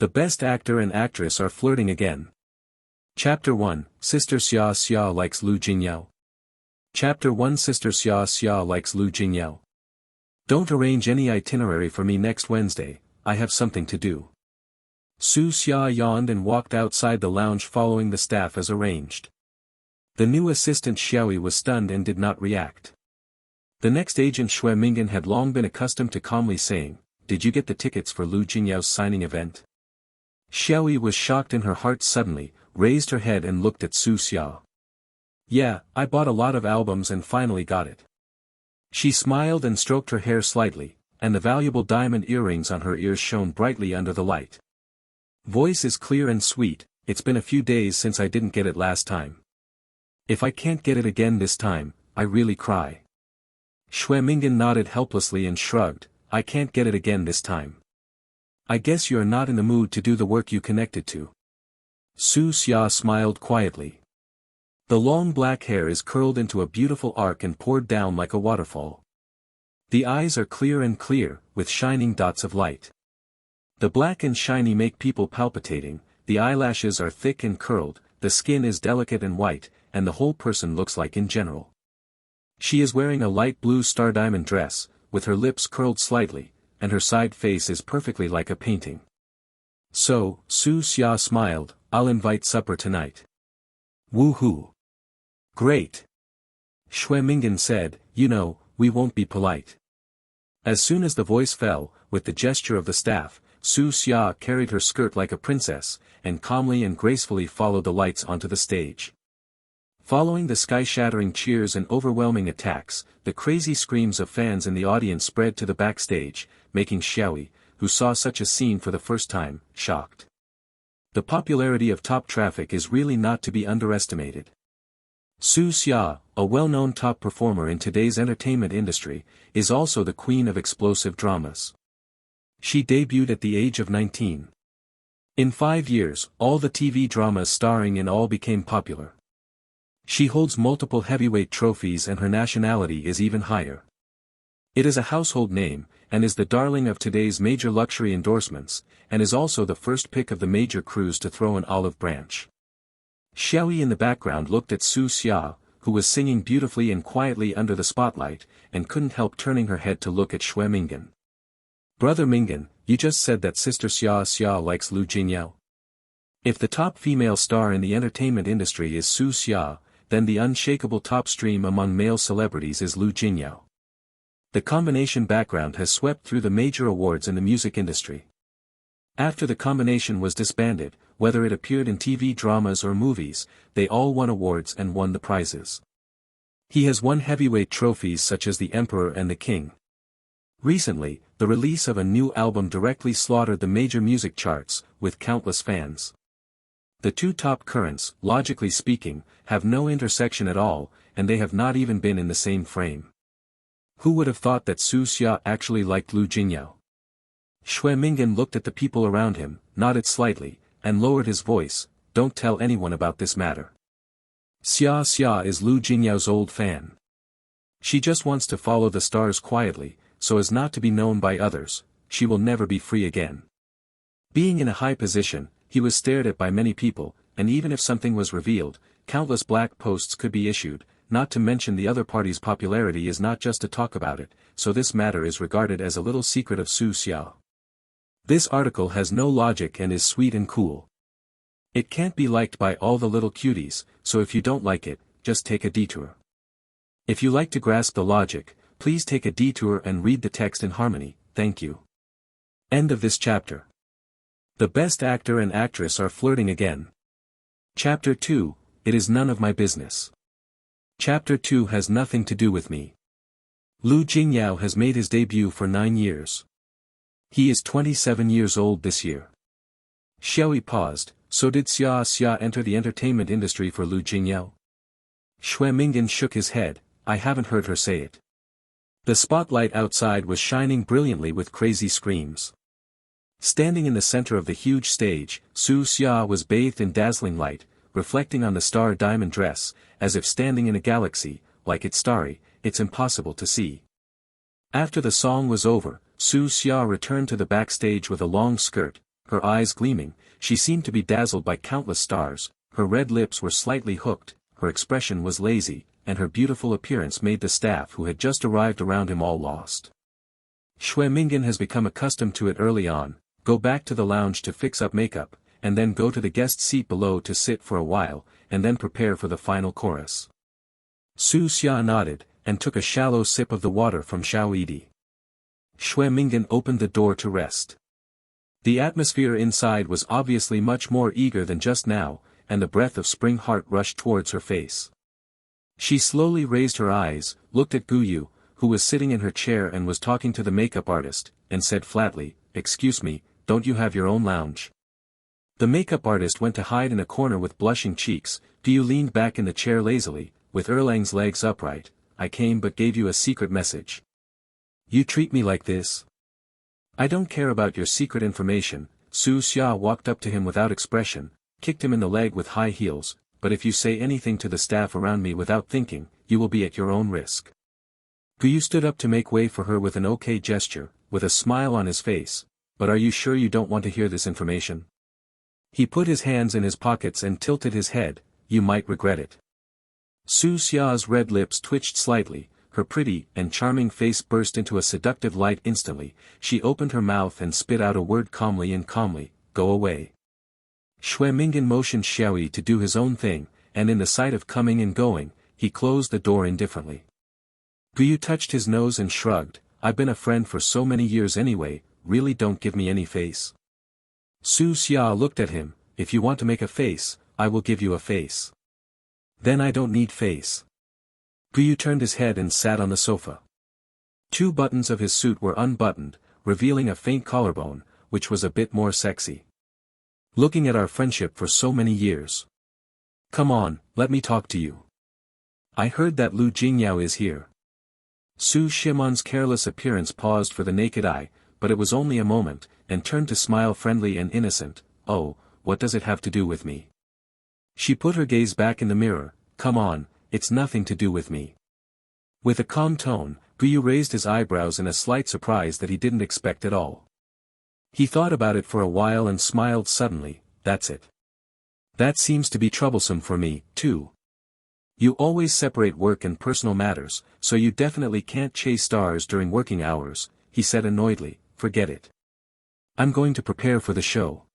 The best actor and actress are flirting again. Chapter 1, Sister Xia Xia likes Lu Jingyao. Chapter 1 Sister Xia Xia likes Lu Jingyao. Don't arrange any itinerary for me next Wednesday, I have something to do. Su Xia yawned and walked outside the lounge following the staff as arranged. The new assistant Xiaoyi was stunned and did not react. The next agent Xue Mingan had long been accustomed to calmly saying, "Did you get the tickets for Lu Jingyao's signing event?" Xiaoyi was shocked in her heart suddenly, raised her head and looked at Su Xia. "Yeah, I bought a lot of albums and finally got it." She smiled and stroked her hair slightly, and the valuable diamond earrings on her ears shone brightly under the light. Voice is clear and sweet, it's been a few days since I didn't get it last time. If I can't get it again this time, I really cry. Xue Mingan nodded helplessly and shrugged, I can't get it again this time. I guess you are not in the mood to do the work you connected to. Su Xia smiled quietly. The long black hair is curled into a beautiful arc and poured down like a waterfall. The eyes are clear, with shining dots of light. The black and shiny make people palpitating, the eyelashes are thick and curled, the skin is delicate and white, and the whole person looks like in general. She is wearing a light blue star diamond dress, with her lips curled slightly, and her side face is perfectly like a painting. So, Su Xia smiled, I'll invite supper tonight. Woohoo! Great! Xue Mingan said, you know, we won't be polite. As soon as the voice fell, with the gesture of the staff, Su Xia carried her skirt like a princess, and calmly and gracefully followed the lights onto the stage. Following the sky-shattering cheers and overwhelming attacks, the crazy screams of fans in the audience spread to the backstage, making Xiaoyi, who saw such a scene for the first time, shocked. The popularity of Top Traffic is really not to be underestimated. Su Xia, a well-known top performer in today's entertainment industry, is also the queen of explosive dramas. She debuted at the age of 19. In 5 years, all the TV dramas starring in all became popular. She holds multiple heavyweight trophies and her nationality is even higher. It is a household name, and is the darling of today's major luxury endorsements, and is also the first pick of the major crews to throw an olive branch. Xiaoyi in the background looked at Su Xia, who was singing beautifully and quietly under the spotlight, and couldn't help turning her head to look at Xue Mingan. Brother Mingan, you just said that Sister Xia Xia likes Lu Jingyao. If the top female star in the entertainment industry is Su Xia, then the unshakable top stream among male celebrities is Lu Jingyao. The combination background has swept through the major awards in the music industry. After the combination was disbanded, whether it appeared in TV dramas or movies, they all won awards and won the prizes. He has won heavyweight trophies such as the Emperor and the King. Recently, the release of a new album directly slaughtered the major music charts, with countless fans. The two top currents, logically speaking, have no intersection at all, and they have not even been in the same frame. Who would have thought that Su Xia actually liked Lu Jingyao? Xue Mingan looked at the people around him, nodded slightly, and lowered his voice, don't tell anyone about this matter. Xia Xia is Lu Jingyao's old fan. She just wants to follow the stars quietly, so as not to be known by others, she will never be free again. Being in a high position, he was stared at by many people, and even if something was revealed, countless black posts could be issued, not to mention the other party's popularity is not just to talk about it, so this matter is regarded as a little secret of Su Xia. This article has no logic and is sweet and cool. It can't be liked by all the little cuties, so if you don't like it, just take a detour. If you like to grasp the logic, please take a detour and read the text in harmony, thank you. End of this chapter. The best actor and actress are flirting again. Chapter 2, It is none of my business. Chapter 2 has nothing to do with me. Lu Jingyao has made his debut for 9 years. He is 27 years old this year. Xiaoyi paused, so did Xia Xia enter the entertainment industry for Lu Jingyao? Xue Mingan shook his head, I haven't heard her say it. The spotlight outside was shining brilliantly with crazy screams. Standing in the center of the huge stage, Su Xia was bathed in dazzling light, reflecting on the star diamond dress, as if standing in a galaxy, like it's starry, it's impossible to see. After the song was over, Su Xia returned to the backstage with a long skirt, her eyes gleaming, she seemed to be dazzled by countless stars, her red lips were slightly hooked, her expression was lazy, and her beautiful appearance made the staff who had just arrived around him all lost. Xue Mingyan has become accustomed to it early on, go back to the lounge to fix up makeup, and then go to the guest seat below to sit for a while, and then prepare for the final chorus. Su Xia nodded, and took a shallow sip of the water from Xiao Yidi. Xue Mingyan opened the door to rest. The atmosphere inside was obviously much more eager than just now, and the breath of spring heart rushed towards her face. She slowly raised her eyes, looked at Guyu, who was sitting in her chair and was talking to the makeup artist, and said flatly, "Excuse me, don't you have your own lounge?" The makeup artist went to hide in a corner with blushing cheeks. Guyu leaned back in the chair lazily, with Erlang's legs upright. "I came but gave you a secret message. You treat me like this? I don't care about your secret information." Su Xia walked up to him without expression, kicked him in the leg with high heels, "But if you say anything to the staff around me without thinking, you will be at your own risk." Guyu stood up to make way for her with an okay gesture, with a smile on his face. "But are you sure you don't want to hear this information?" He put his hands in his pockets and tilted his head. "You might regret it." Su Xia's red lips twitched slightly, her pretty and charming face burst into a seductive light instantly. She opened her mouth and spit out a word calmly, "Go away." Xue Mingyan motioned Xiaoyi to do his own thing, and in the sight of coming and going, he closed the door indifferently. Guyu touched his nose and shrugged. "I've been a friend for so many years anyway, really don't give me any face." Su Xia looked at him. "If you want to make a face, I will give you a face." "Then I don't need face." Guyu turned his head and sat on the sofa. 2 buttons of his suit were unbuttoned, revealing a faint collarbone, which was a bit more sexy. "Looking at our friendship for so many years. Come on, let me talk to you. I heard that Lu Jingyao is here." Su Shimon's careless appearance paused for the naked eye, but it was only a moment, and turned to smile friendly and innocent. "Oh, what does it have to do with me?" She put her gaze back in the mirror. "Come on, it's nothing to do with me." With a calm tone, Guyu raised his eyebrows in a slight surprise that he didn't expect at all. He thought about it for a while and smiled suddenly. "That's it. That seems to be troublesome for me, too. You always separate work and personal matters, so you definitely can't chase stars during working hours," he said annoyedly. "Forget it. I'm going to prepare for the show."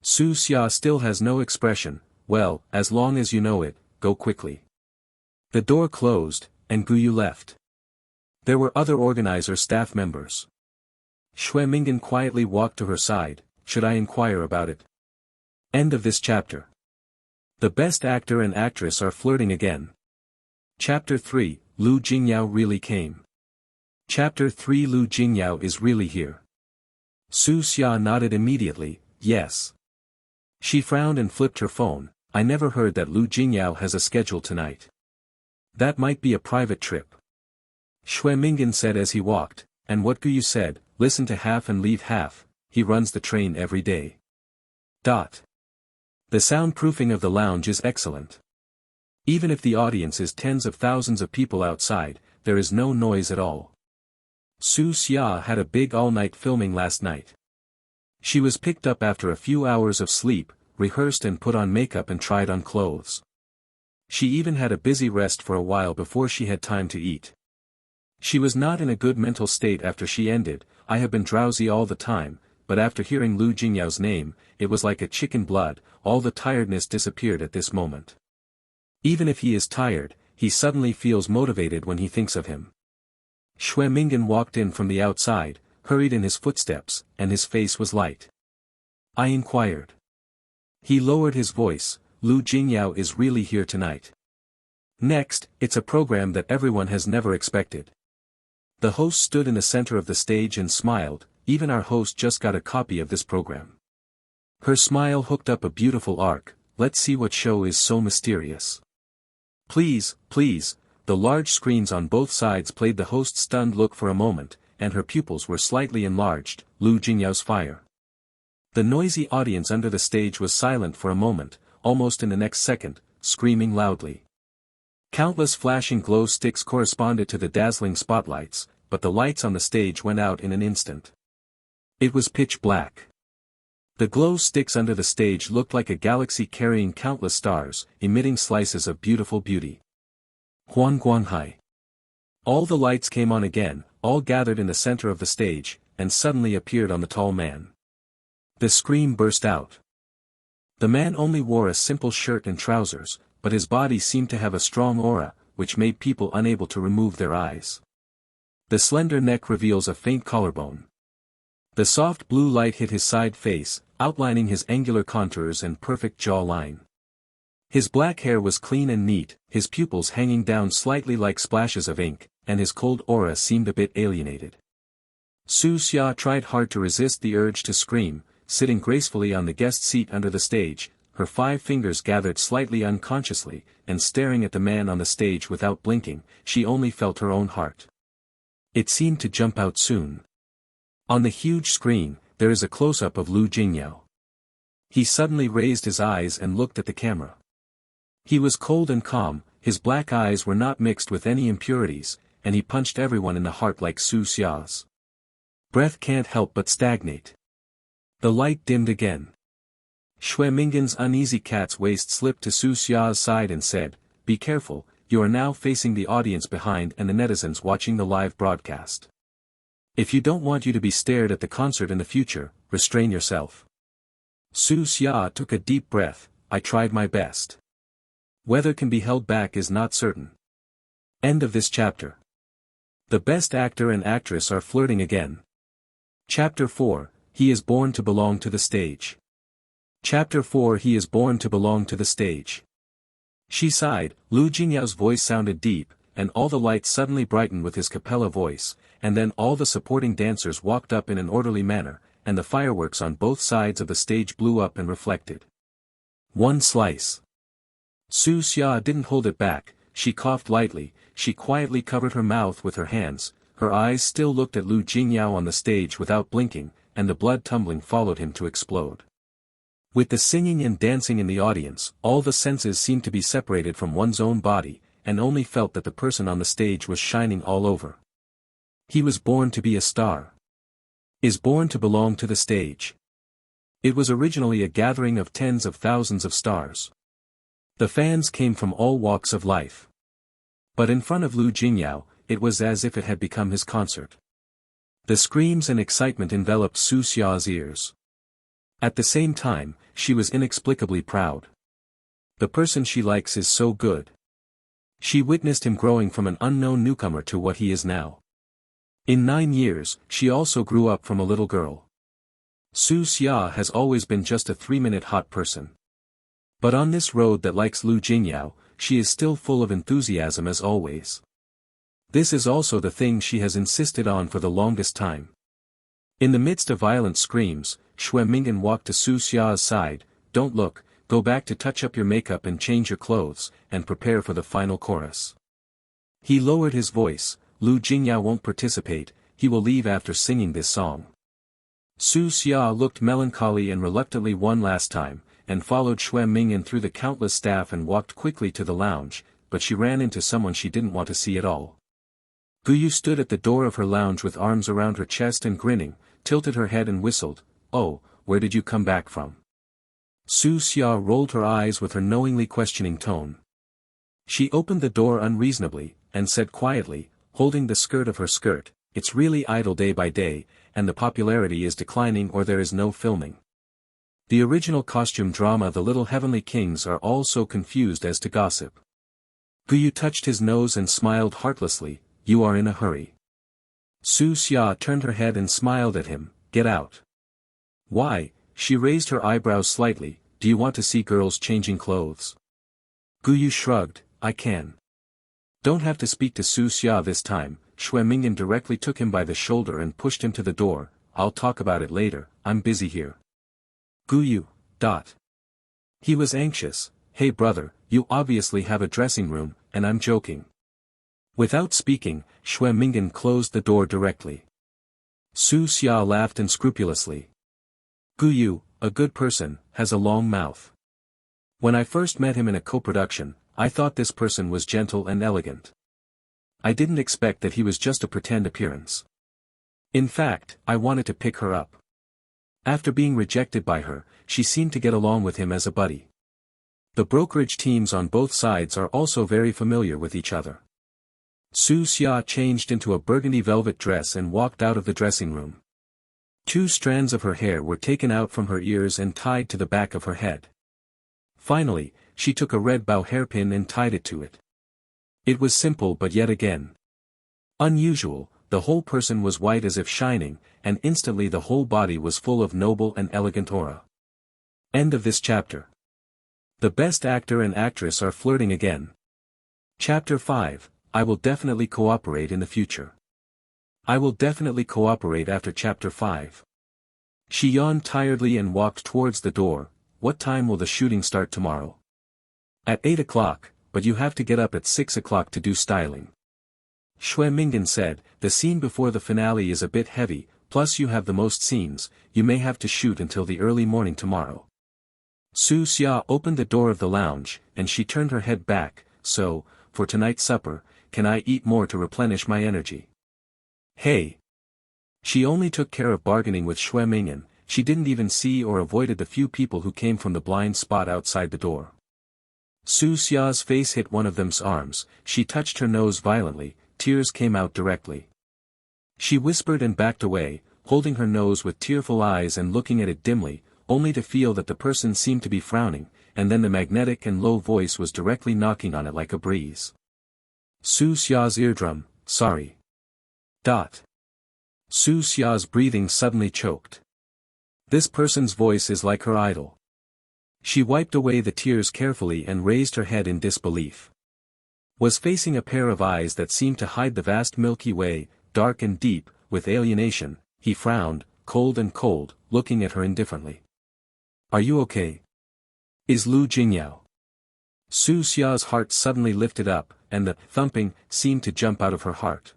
Su Xia still has no expression. "Well, as long as you know it, go quickly." The door closed, and Guyu left. There were other organizer staff members. Xue Mingyan quietly walked to her side. "Should I inquire about it?" End of this chapter. The best actor and actress are flirting again. Chapter 3, Lu Jingyao really came. Chapter 3, Lu Jingyao is really here. Su Xia nodded immediately. "Yes." She frowned and flipped her phone. "I never heard that Lu Jingyao has a schedule tonight. That might be a private trip." Xue Mingyan said as he walked, "And what Guyu said, listen to half and leave half, he runs the train every day. The soundproofing of the lounge is excellent. Even if the audience is tens of thousands of people outside, there is no noise at all." Su Xia had a big all-night filming last night. She was picked up after a few hours of sleep, rehearsed and put on makeup and tried on clothes. She even had a busy rest for a while before she had time to eat. She was not in a good mental state after she ended. "I have been drowsy all the time, but after hearing Lu Jingyao's name, it was like a chicken blood, all the tiredness disappeared at this moment. Even if he is tired, he suddenly feels motivated when he thinks of him." Xue Mingyan walked in from the outside, hurried in his footsteps, and his face was light. "I inquired." He lowered his voice. "Lu Jingyao is really here tonight. Next, it's a program that everyone has never expected." The host stood in the center of the stage and smiled. "Even our host just got a copy of this program." Her smile hooked up a beautiful arc. "Let's see what show is so mysterious." "Please, please." The large screens on both sides played the host's stunned look for a moment, and her pupils were slightly enlarged. "Lu Jingyao's fire." The noisy audience under the stage was silent for a moment, almost in the next second, screaming loudly. Countless flashing glow sticks corresponded to the dazzling spotlights, but the lights on the stage went out in an instant. It was pitch black. The glow sticks under the stage looked like a galaxy carrying countless stars, emitting slices of beautiful beauty. Huan Guanghai. All the lights came on again, all gathered in the center of the stage, and suddenly appeared on the tall man. The scream burst out. The man only wore a simple shirt and trousers, but his body seemed to have a strong aura, which made people unable to remove their eyes. The slender neck reveals a faint collarbone. The soft blue light hit his side face, outlining his angular contours and perfect jaw line. His black hair was clean and neat, his pupils hanging down slightly like splashes of ink, and his cold aura seemed a bit alienated. Su Xia tried hard to resist the urge to scream, sitting gracefully on the guest seat under the stage, her 5 fingers gathered slightly unconsciously, and staring at the man on the stage without blinking, she only felt her own heart. It seemed to jump out soon. On the huge screen, there is a close-up of Lu Jingyao. He suddenly raised his eyes and looked at the camera. He was cold and calm, his black eyes were not mixed with any impurities, and he punched everyone in the heart like Su Xia's. Breath can't help but stagnate. The light dimmed again. Xue Mingan's uneasy cat's waist slipped to Su Xia's side and said, "Be careful, you are now facing the audience behind and the netizens watching the live broadcast. If you don't want you to be stared at the concert in the future, restrain yourself." Su Xia took a deep breath. "I tried my best. Whether can be held back is not certain." End of this chapter. The best actor and actress are flirting again. Chapter 4, He is born to belong to the stage. Chapter 4 He is born to belong to the stage. She sighed, Lu Jingyao's voice sounded deep, and all the lights suddenly brightened with his cappella voice, and then all the supporting dancers walked up in an orderly manner, and the fireworks on both sides of the stage blew up and reflected. One slice. Su Xia didn't hold it back, she coughed lightly, she quietly covered her mouth with her hands, her eyes still looked at Lu Jingyao on the stage without blinking, and the blood tumbling followed him to explode. With the singing and dancing in the audience, all the senses seemed to be separated from one's own body, and only felt that the person on the stage was shining all over. He was born to be a star. Is born to belong to the stage. It was originally a gathering of tens of thousands of stars. The fans came from all walks of life. But in front of Lu Jingyao, it was as if it had become his concert. The screams and excitement enveloped Su Xia's ears. At the same time, she was inexplicably proud. The person she likes is so good. She witnessed him growing from an unknown newcomer to what he is now. In 9 years, she also grew up from a little girl. Su Xia has always been just a 3-minute hot person. But on this road that likes Lu Jingyao, she is still full of enthusiasm as always. This is also the thing she has insisted on for the longest time. In the midst of violent screams, Xue Mingan walked to Su Xia's side. "Don't look, go back to touch up your makeup and change your clothes, and prepare for the final chorus." He lowered his voice, "Lu Jingyao won't participate, he will leave after singing this song." Su Xia looked melancholy and reluctantly one last time, and followed Xue Mingan through the countless staff and walked quickly to the lounge, but she ran into someone she didn't want to see at all. Guyu stood at the door of her lounge with arms around her chest and grinning, tilted her head and whistled, "Oh, where did you come back from?" Su Xia rolled her eyes with her knowingly questioning tone. She opened the door unreasonably, and said quietly, holding the skirt of her skirt, "It's really idle day by day, and the popularity is declining or there is no filming. The original costume drama The Little Heavenly Kings are all so confused as to gossip." Guyu touched his nose and smiled heartlessly, "You are in a hurry." Su Xia turned her head and smiled at him, "Get out." "Why?" She raised her eyebrows slightly, "Do you want to see girls changing clothes?" Guyu shrugged, "I can." "Don't have to speak to Su Xia this time." Xue Mingan directly took him by the shoulder and pushed him to the door. "I'll talk about it later, I'm busy here." Guyu. He was anxious. "Hey brother, you obviously have a dressing room, and I'm joking." Without speaking, Xue Mingan closed the door directly. Su Xia laughed unscrupulously. "Guyu, a good person, has a long mouth. When I first met him in a co-production, I thought this person was gentle and elegant. I didn't expect that he was just a pretend appearance. In fact, I wanted to pick her up. After being rejected by her, she seemed to get along with him as a buddy. The brokerage teams on both sides are also very familiar with each other. Su Xia changed into a burgundy velvet dress and walked out of the dressing room. 2 strands of her hair were taken out from her ears and tied to the back of her head. Finally, she took a red bow hairpin and tied it to it. It was simple but yet again unusual. The whole person was white as if shining, and instantly the whole body was full of noble and elegant aura. End of this chapter. The best actor and actress are flirting again. Chapter 5, I will definitely cooperate in the future. I will definitely cooperate after chapter 5. She yawned tiredly and walked towards the door. What time will the shooting start tomorrow? At 8 o'clock, but you have to get up at 6 o'clock to do styling. Xue Mingyan said, the scene before the finale is a bit heavy, plus you have the most scenes, you may have to shoot until the early morning tomorrow. Su Xia opened the door of the lounge, and she turned her head back. So, for tonight's supper, can I eat more to replenish my energy? Hey! She only took care of bargaining with Xue Mingyan. She didn't even see or avoided the few people who came from the blind spot outside the door. Su Xia's face hit one of them's arms. She touched her nose violently. Tears came out directly. She whispered and backed away, holding her nose with tearful eyes and looking at it dimly, only to feel that the person seemed to be frowning, and then the magnetic and low voice was directly knocking on it like a breeze. Su Xia's eardrum, sorry. Su Xia's breathing suddenly choked. This person's voice is like her idol. She wiped away the tears carefully and raised her head in disbelief. Was facing a pair of eyes that seemed to hide the vast Milky Way, dark and deep, with alienation. He frowned, cold, looking at her indifferently. Are you okay? Is Lu Jingyao? Su Xia's heart suddenly lifted up, and the thumping seemed to jump out of her heart.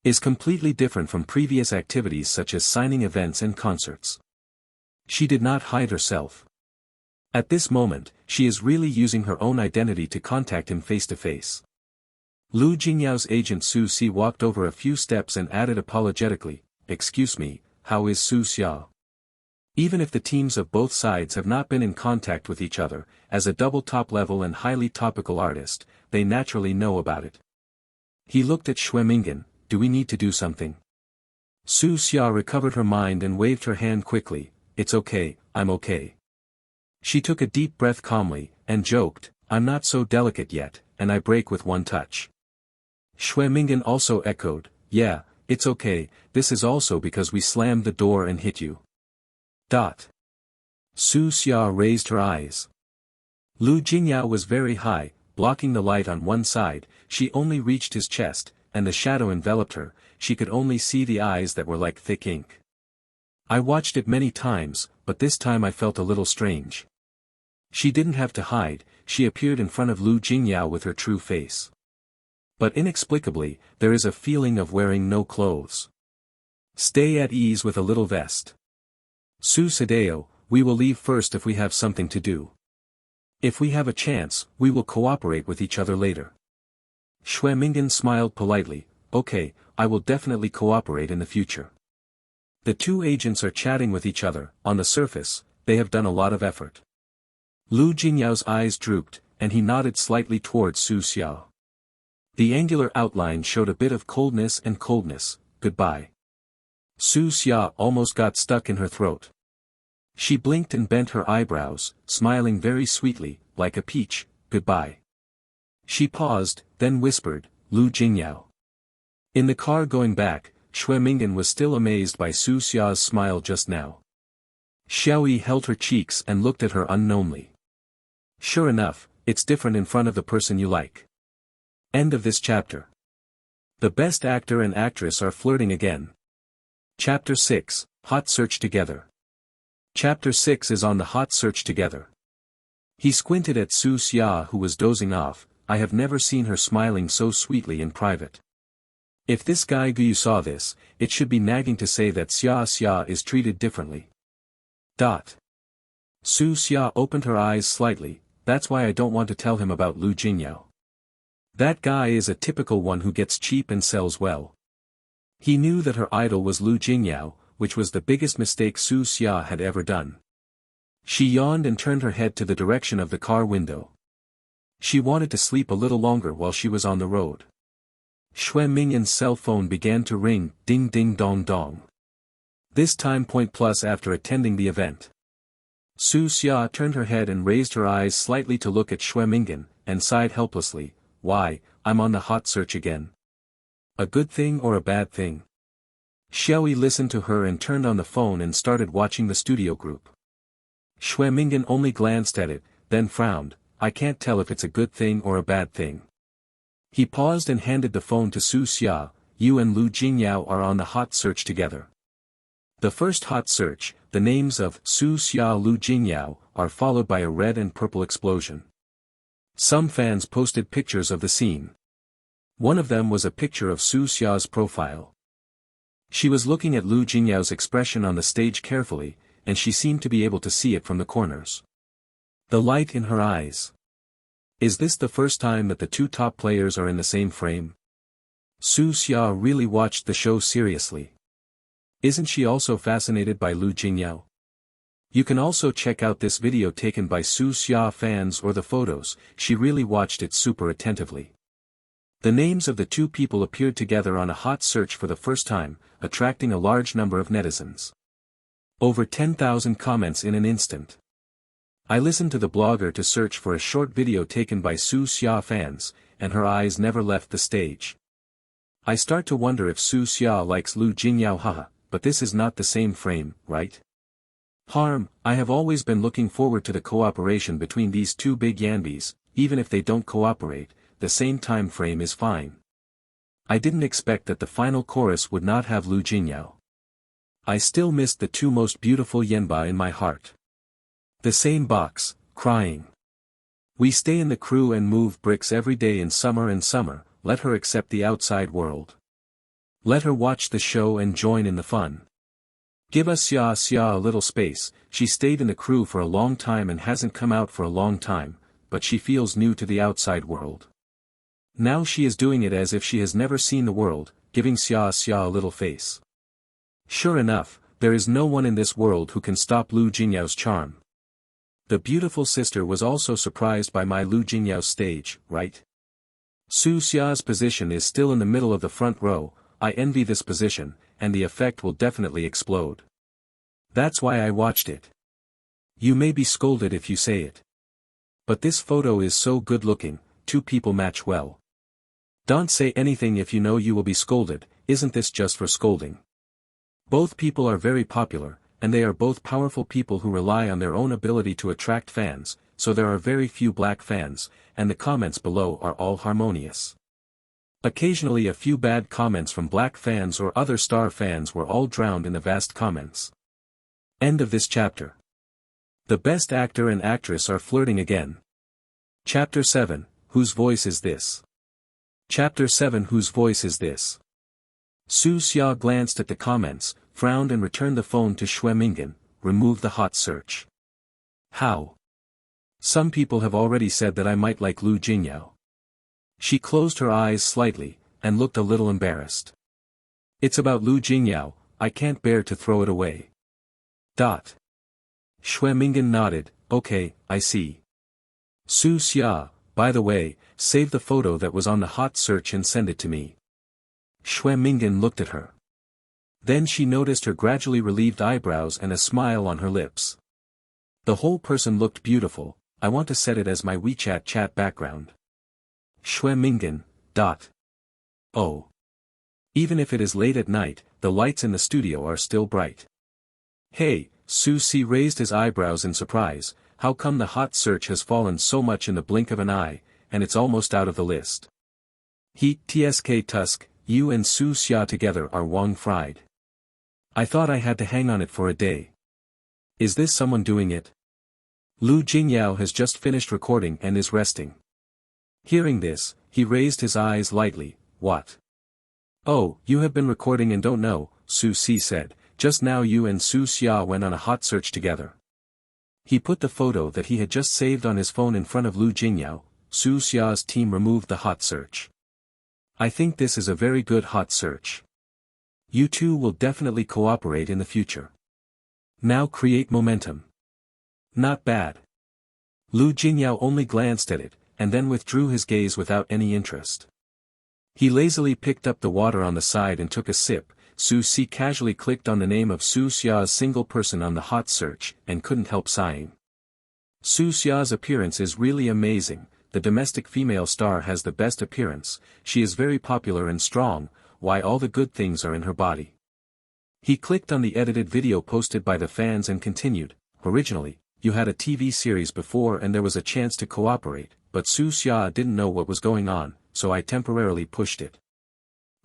Is completely different from previous activities such as signing events and concerts. She did not hide herself. At this moment, she is really using her own identity to contact him face to face. Lu Jingyao's agent Su Si walked over a few steps and added apologetically, excuse me, how is Su Xia? Even if the teams of both sides have not been in contact with each other, as a double top-level and highly topical artist, they naturally know about it. He looked at Xue Mingyan, do we need to do something? Su Xia recovered her mind and waved her hand quickly, it's okay, I'm okay. She took a deep breath calmly, and joked, I'm not so delicate yet, and I break with one touch. Xue Mingyan also echoed, yeah, it's okay, this is also because we slammed the door and hit you. Su Xia raised her eyes. Lu Jingyao was very high, blocking the light on one side. She only reached his chest, and the shadow enveloped her. She could only see the eyes that were like thick ink. I watched it many times, but this time I felt a little strange. She didn't have to hide, she appeared in front of Lu Jingyao with her true face. But inexplicably, there is a feeling of wearing no clothes. Stay at ease with a little vest. Su Sadeo, we will leave first if we have something to do. If we have a chance, we will cooperate with each other later. Xue Mingyan smiled politely, okay, I will definitely cooperate in the future. The two agents are chatting with each other. On the surface, they have done a lot of effort. Lu Jingyao's eyes drooped, and he nodded slightly towards Su Xia. The angular outline showed a bit of coldness, goodbye. Su Xia almost got stuck in her throat. She blinked and bent her eyebrows, smiling very sweetly, like a peach, goodbye. She paused, then whispered, Lu Jingyao. In the car going back, Xue Mingyan was still amazed by Su Xia's smile just now. Xiaoyi held her cheeks and looked at her unknowingly. Sure enough, it's different in front of the person you like. End of this chapter. The best actor and actress are flirting again. Chapter 6, Hot Search Together. Chapter 6 is on the hot search together. He squinted at Su Xia who was dozing off. I have never seen her smiling so sweetly in private. If this guy Guyu saw this, it should be nagging to say that Xia is treated differently. Su Xia opened her eyes slightly, that's why I don't want to tell him about Lu Jingyao. That guy is a typical one who gets cheap and sells well. He knew that her idol was Lu Jingyao, which was the biggest mistake Su Xia had ever done. She yawned and turned her head to the direction of the car window. She wanted to sleep a little longer while she was on the road. Xue Mingyan's cell phone began to ring, ding ding dong dong. This time point plus after attending the event. Su Xia turned her head and raised her eyes slightly to look at Xue Mingyan, and sighed helplessly, "Why, I'm on the hot search again. A good thing or a bad thing?" Xiaoyi listened to her and turned on the phone and started watching the studio group. Xue Mingyan only glanced at it, then frowned. "I can't tell if it's a good thing or a bad thing." He paused and handed the phone to Su Xia. "You and Lu Jingyao are on the hot search together. The first hot search, the names of Su Xia Lu Jingyao, are followed by a red and purple explosion." Some fans posted pictures of the scene. One of them was a picture of Su Xia's profile. She was looking at Lu Jingyao's expression on the stage carefully, and she seemed to be able to see it from the corners. The light in her eyes. Is this the first time that the two top players are in the same frame? Su Xia really watched the show seriously. Isn't she also fascinated by Lu Jingyao? You can also check out this video taken by Su Xia fans or the photos. She really watched it super attentively. The names of the two people appeared together on a hot search for the first time, attracting a large number of netizens. Over 10,000 comments in an instant. I listened to the blogger to search for a short video taken by Su Xia fans, and her eyes never left the stage. I start to wonder if Su Xia likes Lu Jingyao, haha, but this is not the same frame, right? I have always been looking forward to the cooperation between these two big Yanbis. Even if they don't cooperate, the same time frame is fine. I didn't expect that the final chorus would not have Lu Jingyao. I still missed the two most beautiful Yanba in my heart. The same box, crying. We stay in the crew and move bricks every day in summer and summer, let her accept the outside world. Let her watch the show and join in the fun. Give us Xia a little space. She stayed in the crew for a long time and hasn't come out for a long time, but she feels new to the outside world. Now she is doing it as if she has never seen the world, giving Xia a little face. Sure enough, there is no one in this world who can stop Lu Jingyao's charm. The beautiful sister was also surprised by my Lu Jingyao's stage, right? Su Xia's position is still in the middle of the front row. I envy this position, and the effect will definitely explode. That's why I watched it. You may be scolded if you say it. But this photo is so good looking, two people match well. Don't say anything if you know you will be scolded. Isn't this just for scolding? Both people are very popular, and they are both powerful people who rely on their own ability to attract fans, so there are very few black fans, and the comments below are all harmonious. Occasionally a few bad comments from black fans or other star fans were all drowned in the vast comments. End of this chapter. The best actor and actress are flirting again. Chapter 7, Whose voice is this? Chapter 7, Whose voice is this? Su Xia glanced at the comments, frowned and returned the phone to Xue Mingyan. Remove the hot search. How? Some people have already said that I might like Lu Jingyao. She closed her eyes slightly, and looked a little embarrassed. It's about Lu Jingyao, I can't bear to throw it away. Xue Mingyan nodded. Okay, I see. Su Xia, by the way, save the photo that was on the hot search and send it to me. Xue Mingyan looked at her. Then she noticed her gradually relieved eyebrows and a smile on her lips. The whole person looked beautiful. I want to set it as my WeChat chat background. Xue Mingyan. Oh. Even if it is late at night, the lights in the studio are still bright. Hey, Su Si raised his eyebrows in surprise. How come the hot search has fallen so much in the blink of an eye, and it's almost out of the list? Tsk Tusk, you and Su Xia together are Wang fried. I thought I had to hang on it for a day. Is this someone doing it? Lu Jingyao has just finished recording and is resting. Hearing this, he raised his eyes lightly. What? Oh, you have been recording and don't know, Su Si said. Just now you and Su Xia went on a hot search together. He put the photo that he had just saved on his phone in front of Lu Jingyao. Su Xia's team removed the hot search. I think this is a very good hot search. You two will definitely cooperate in the future. Now create momentum. Not bad. Lu Jingyao only glanced at it, and then withdrew his gaze without any interest. He lazily picked up the water on the side and took a sip. Su Si casually clicked on the name of Su Xia's single person on the hot search, and couldn't help sighing. Su Xia's appearance is really amazing. The domestic female star has the best appearance, she is very popular and strong, why all the good things are in her body. He clicked on the edited video posted by the fans and continued, originally, you had a TV series before and there was a chance to cooperate, but Su Xia didn't know what was going on, so I temporarily pushed it.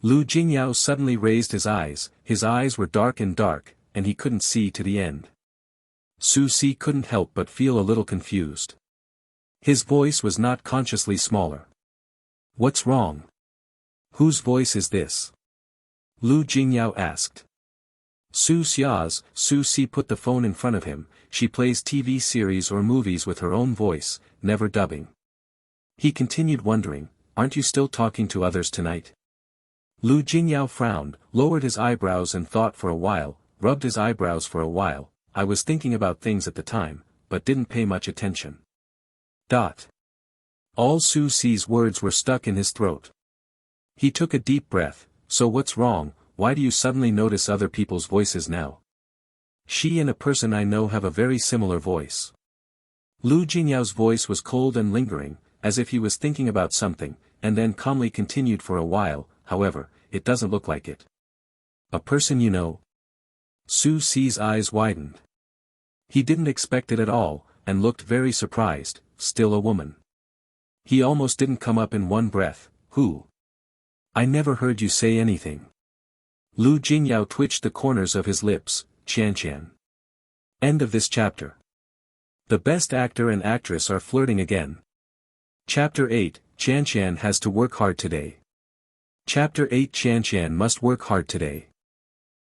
Lu Jingyao suddenly raised his eyes were dark, and he couldn't see to the end. Su Si couldn't help but feel a little confused. His voice was not consciously smaller. What's wrong? Whose voice is this? Lu Jingyao asked. Su Xia's. Su Si put the phone in front of him, she plays TV series or movies with her own voice, never dubbing. He continued wondering, aren't you still talking to others tonight? Lu Jingyao frowned, lowered his eyebrows and thought for a while, rubbed his eyebrows for a while. I was thinking about things at the time, but didn't pay much attention. All Su Si's words were stuck in his throat. He took a deep breath. So what's wrong, why do you suddenly notice other people's voices now? She and a person I know have a very similar voice. Lu Jingyao's voice was cold and lingering, as if he was thinking about something, and then calmly continued for a while, however, it doesn't look like it. A person you know? Su Si's eyes widened. He didn't expect it at all, and looked very surprised, still a woman. He almost didn't come up in one breath, who? I never heard you say anything. Lu Jingyao twitched the corners of his lips, Qian. End of this chapter. The best actor and actress are flirting again. Chapter 8, Qian has to work hard today. Chapter 8, Qian must work hard today.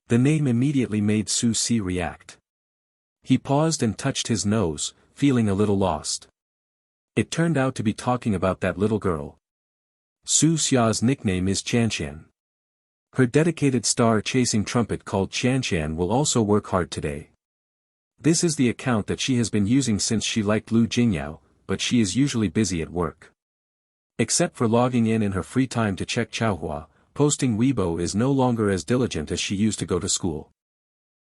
The name immediately made Su Si react. He paused and touched his nose, feeling a little lost. It turned out to be talking about that little girl. Su Xia's nickname is Qian. Her dedicated star-chasing trumpet called Qian will also work hard today. This is the account that she has been using since she liked Lu Jingyao, but she is usually busy at work. Except for logging in her free time to check Chaohua, posting Weibo is no longer as diligent as she used to go to school.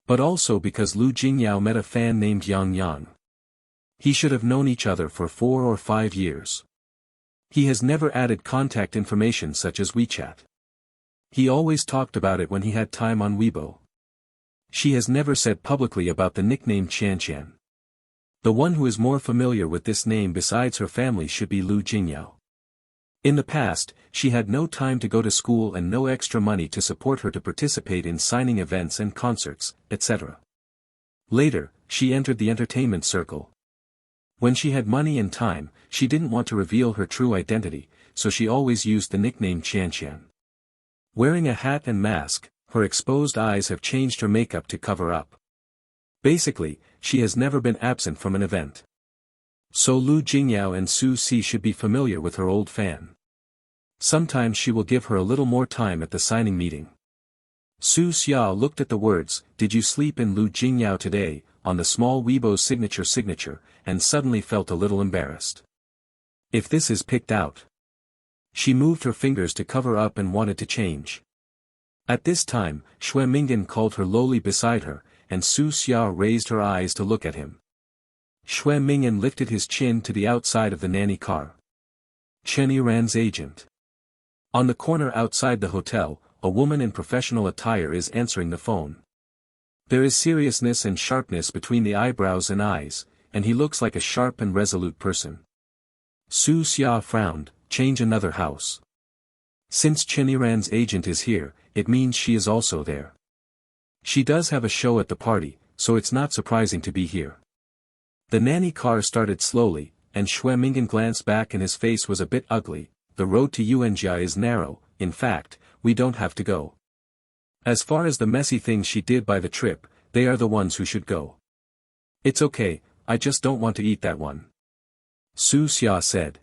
But also because Lu Jingyao met a fan named Yang. He should have known each other for 4 or 5 years. He has never added contact information such as WeChat. He always talked about it when he had time on Weibo. She has never said publicly about the nickname Qian. The one who is more familiar with this name besides her family should be Lu Jingyao. In the past, she had no time to go to school and no extra money to support her to participate in signing events and concerts, etc. Later, she entered the entertainment circle. When she had money and time, she didn't want to reveal her true identity, so she always used the nickname Qian. Wearing a hat and mask, her exposed eyes have changed her makeup to cover up. Basically, she has never been absent from an event. So Lu Jingyao and Su Si should be familiar with her old fan. Sometimes she will give her a little more time at the signing meeting. Su Xia looked at the words, "Did you sleep in Lu Jingyao today?" on the small Weibo signature, and suddenly felt a little embarrassed. If this is picked out. She moved her fingers to cover up and wanted to change. At this time, Xue Mingan called her lowly beside her, and Su Xia raised her eyes to look at him. Xue Mingan lifted his chin to the outside of the nanny car. Chen Yiran's agent. On the corner outside the hotel, a woman in professional attire is answering the phone. There is seriousness and sharpness between the eyebrows and eyes, and he looks like a sharp and resolute person. Su Xia frowned, change another house. Since Chen Yiran's agent is here, it means she is also there. She does have a show at the party, so it's not surprising to be here. The nanny car started slowly, and Xue Mingan glanced back and his face was a bit ugly. The road to Yuanjia is narrow, in fact, we don't have to go. As far as the messy things she did by the trip, they are the ones who should go. It's okay, I just don't want to eat that one. Su Xia said.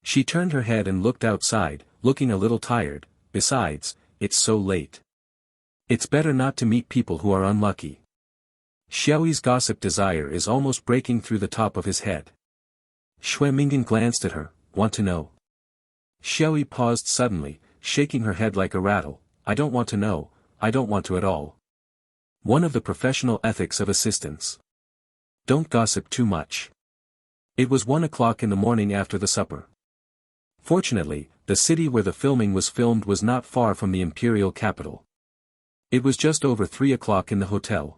She turned her head and looked outside, looking a little tired, besides, it's so late. It's better not to meet people who are unlucky. Xiaoyi's gossip desire is almost breaking through the top of his head. Xue Mingyan glanced at her, want to know. Xiaoyi paused suddenly, shaking her head like a rattle, I don't want to know, I don't want to at all. One of the professional ethics of assistants. Don't gossip too much. It was 1 o'clock in the morning after the supper. Fortunately, the city where the filming was filmed was not far from the imperial capital. It was just over 3 o'clock in the hotel.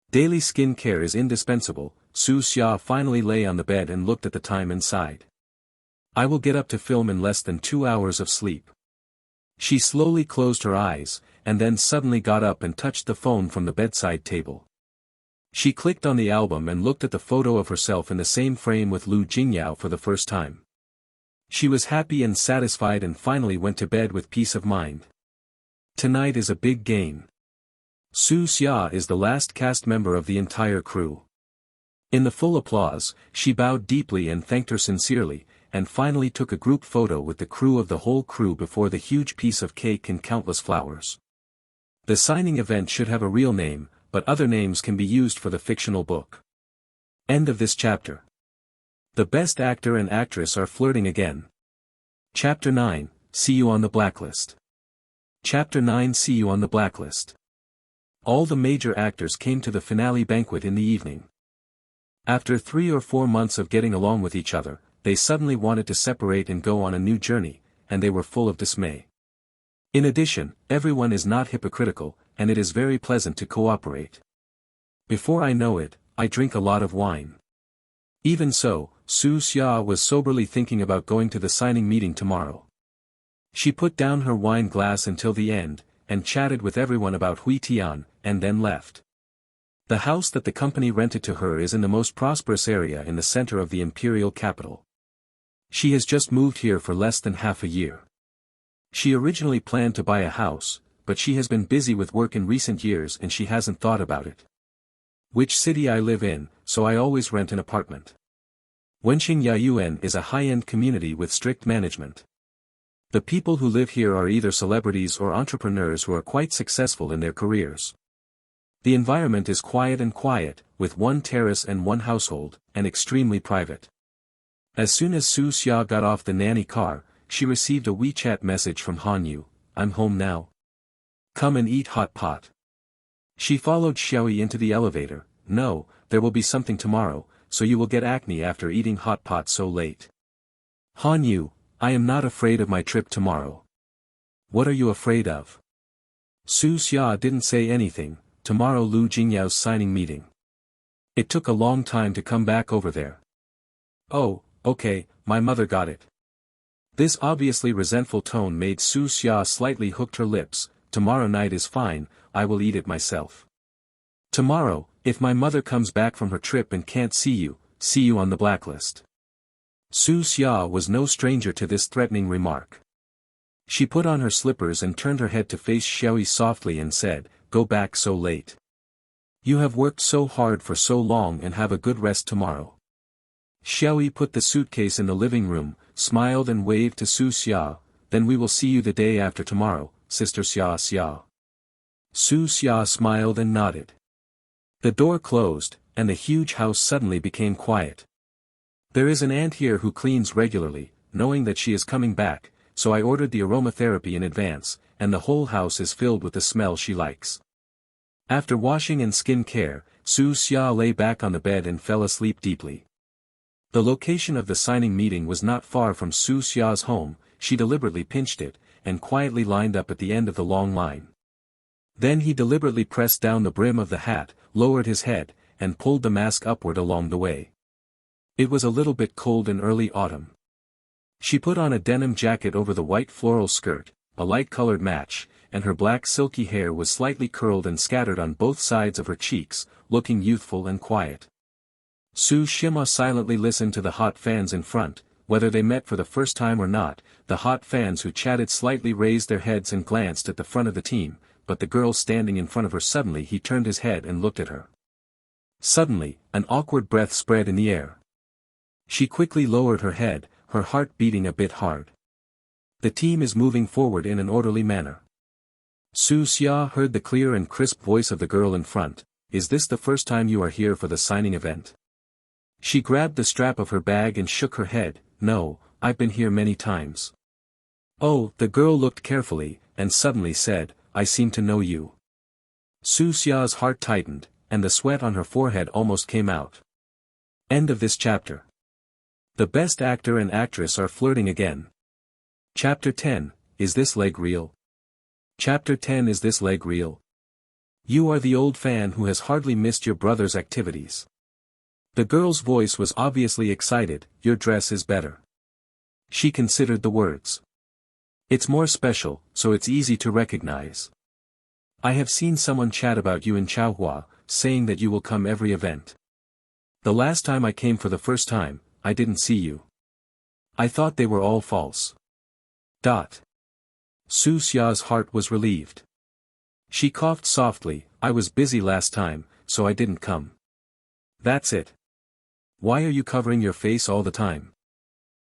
Daily skin care is indispensable. Su Xia finally lay on the bed and looked at the time and sighed. I will get up to film in less than 2 hours of sleep. She slowly closed her eyes, and then suddenly got up and touched the phone from the bedside table. She clicked on the album and looked at the photo of herself in the same frame with Lu Jingyao for the first time. She was happy and satisfied and finally went to bed with peace of mind. Tonight is a big gain. Su Xia is the last cast member of the entire crew. In the full applause, she bowed deeply and thanked her sincerely, and finally took a group photo with the crew of the whole crew before the huge piece of cake and countless flowers. The signing event should have a real name, but other names can be used for the fictional book. End of this chapter. The best actor and actress are flirting again. Chapter 9, See You on the Blacklist. Chapter 9, See You on the Blacklist. All the major actors came to the finale banquet in the evening. After 3 or 4 months of getting along with each other, they suddenly wanted to separate and go on a new journey, and they were full of dismay. In addition, everyone is not hypocritical, and it is very pleasant to cooperate. Before I know it, I drink a lot of wine. Even so, Su Xia was soberly thinking about going to the signing meeting tomorrow. She put down her wine glass until the end, and chatted with everyone about Hui Tian, and then left. The house that the company rented to her is in the most prosperous area in the center of the imperial capital. She has just moved here for less than half a year. She originally planned to buy a house, but she has been busy with work in recent years and she hasn't thought about it. Which city I live in, so I always rent an apartment. Wenqing Yayuan is a high-end community with strict management. The people who live here are either celebrities or entrepreneurs who are quite successful in their careers. The environment is quiet, with 1 terrace and 1 household, and extremely private. As soon as Su Xia got off the nanny car, she received a WeChat message from Han Yu, I'm home now. Come and eat hot pot. She followed Xiaoyi into the elevator, no, there will be something tomorrow, so you will get acne after eating hot pot so late. Han Yu, I am not afraid of my trip tomorrow. What are you afraid of? Su Xia didn't say anything. Tomorrow Lu Jingyao's signing meeting. It took a long time to come back over there. Oh, okay, my mother got it. This obviously resentful tone made Su Xia slightly hooked her lips, tomorrow night is fine, I will eat it myself. Tomorrow, if my mother comes back from her trip and can't see you on the blacklist. Su Xia was no stranger to this threatening remark. She put on her slippers and turned her head to face Xiaoyi softly and said, go back so late. You have worked so hard for so long and have a good rest tomorrow. Xiaoyi put the suitcase in the living room, smiled and waved to Su Xia, then we will see you the day after tomorrow, Sister Xia. Su Xia smiled and nodded. The door closed, and the huge house suddenly became quiet. There is an aunt here who cleans regularly, knowing that she is coming back, so I ordered the aromatherapy in advance, and the whole house is filled with the smell she likes. After washing and skin care, Su Xia lay back on the bed and fell asleep deeply. The location of the signing meeting was not far from Su Xia's home, she deliberately pinched it, and quietly lined up at the end of the long line. Then he deliberately pressed down the brim of the hat, lowered his head, and pulled the mask upward along the way. It was a little bit cold in early autumn. She put on a denim jacket over the white floral skirt, a light-colored match, and her black silky hair was slightly curled and scattered on both sides of her cheeks, looking youthful and quiet. Su Shima silently listened to the hot fans in front, whether they met for the first time or not, the hot fans who chatted slightly raised their heads and glanced at the front of the team, but the girl standing in front of her suddenly he turned his head and looked at her. Suddenly, an awkward breath spread in the air. She quickly lowered her head, her heart beating a bit hard. The team is moving forward in an orderly manner. Su Xia heard the clear and crisp voice of the girl in front. Is this the first time you are here for the signing event? She grabbed the strap of her bag and shook her head. No, I've been here many times. Oh, the girl looked carefully, and suddenly said, I seem to know you. Su Xia's heart tightened, and the sweat on her forehead almost came out. End of this chapter. The best actor and actress are flirting again. Chapter 10, Is this leg real? Chapter 10 Is this leg real? You are the old fan who has hardly missed your brother's activities. The girl's voice was obviously excited. Your dress is better. She considered the words. It's more special, so it's easy to recognize. I have seen someone chat about you in Chaohua, saying that you will come every event. The last time I came for the first time, I didn't see you. I thought they were all false. Su Xia's heart was relieved. She coughed softly. I was busy last time, so I didn't come. That's it. Why are you covering your face all the time?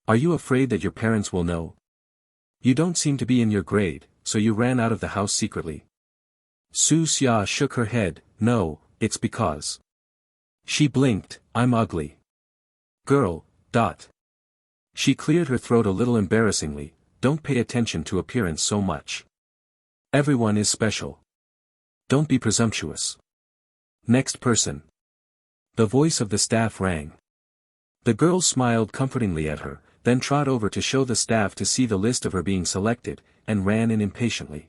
Are you afraid that your parents will know? You don't seem to be in your grade, so you ran out of the house secretly. Su Xia shook her head. No, it's because. She blinked. I'm ugly. Girl. She cleared her throat a little embarrassingly. Don't pay attention to appearance so much. Everyone is special. Don't be presumptuous. Next person. The voice of the staff rang. The girl smiled comfortingly at her, then trot over to show the staff to see the list of her being selected, and ran in impatiently.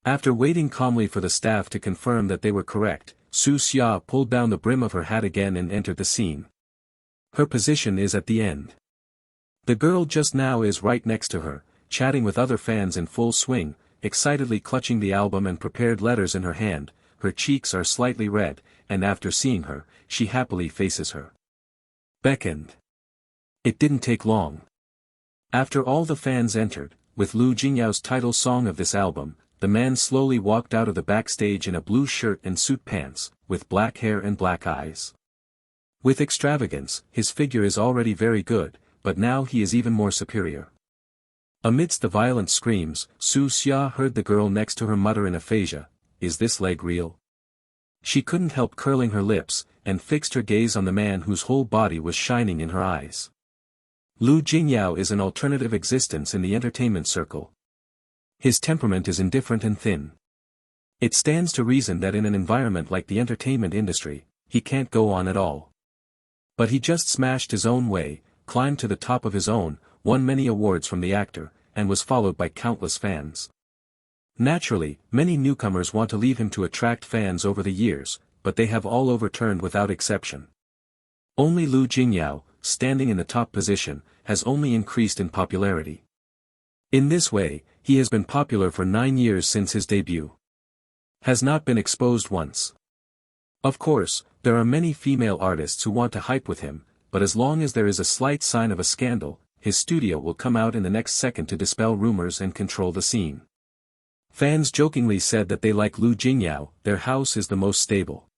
After waiting calmly for the staff to confirm that they were correct, Su Xia pulled down the brim of her hat again and entered the scene. Her position is at the end. The girl just now is right next to her, chatting with other fans in full swing, excitedly clutching the album and prepared letters in her hand. Her cheeks are slightly red, and after seeing her, she happily faces her. Beckoned. It didn't take long. After all the fans entered, with Lu Jingyao's title song of this album, the man slowly walked out of the backstage in a blue shirt and suit pants, with black hair and black eyes. With extravagance, his figure is already very good, but now he is even more superior. Amidst the violent screams, Su Xia heard the girl next to her mutter in aphasia, Is this leg real? She couldn't help curling her lips, and fixed her gaze on the man whose whole body was shining in her eyes. Lu Jingyao is an alternative existence in the entertainment circle. His temperament is indifferent and thin. It stands to reason that in an environment like the entertainment industry, he can't go on at all. But he just smashed his own way, climbed to the top of his own, won many awards from the actor, and was followed by countless fans. Naturally, many newcomers want to leave him to attract fans over the years, but they have all overturned without exception. Only Lu Jingyao, standing in the top position, has only increased in popularity. In this way, he has been popular for 9 years since his debut. Has not been exposed once. Of course, there are many female artists who want to hype with him, but as long as there is a slight sign of a scandal, his studio will come out in the next second to dispel rumors and control the scene. Fans jokingly said that they like Lu Jingyao, their house is the most stable.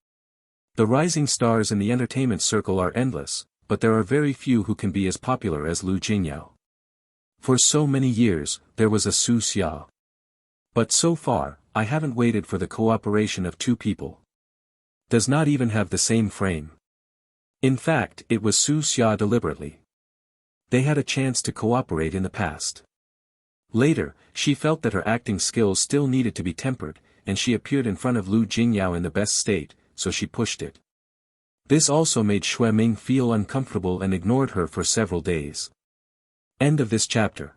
The rising stars in the entertainment circle are endless, but there are very few who can be as popular as Lu Jingyao. For so many years, there was a Su Xia. But so far, I haven't waited for the cooperation of two people. Does not even have the same frame. In fact, it was Su Xia deliberately. They had a chance to cooperate in the past. Later, she felt that her acting skills still needed to be tempered, and she appeared in front of Lu Jingyao in the best state, so she pushed it. This also made Xue Ming feel uncomfortable and ignored her for several days. End of this chapter.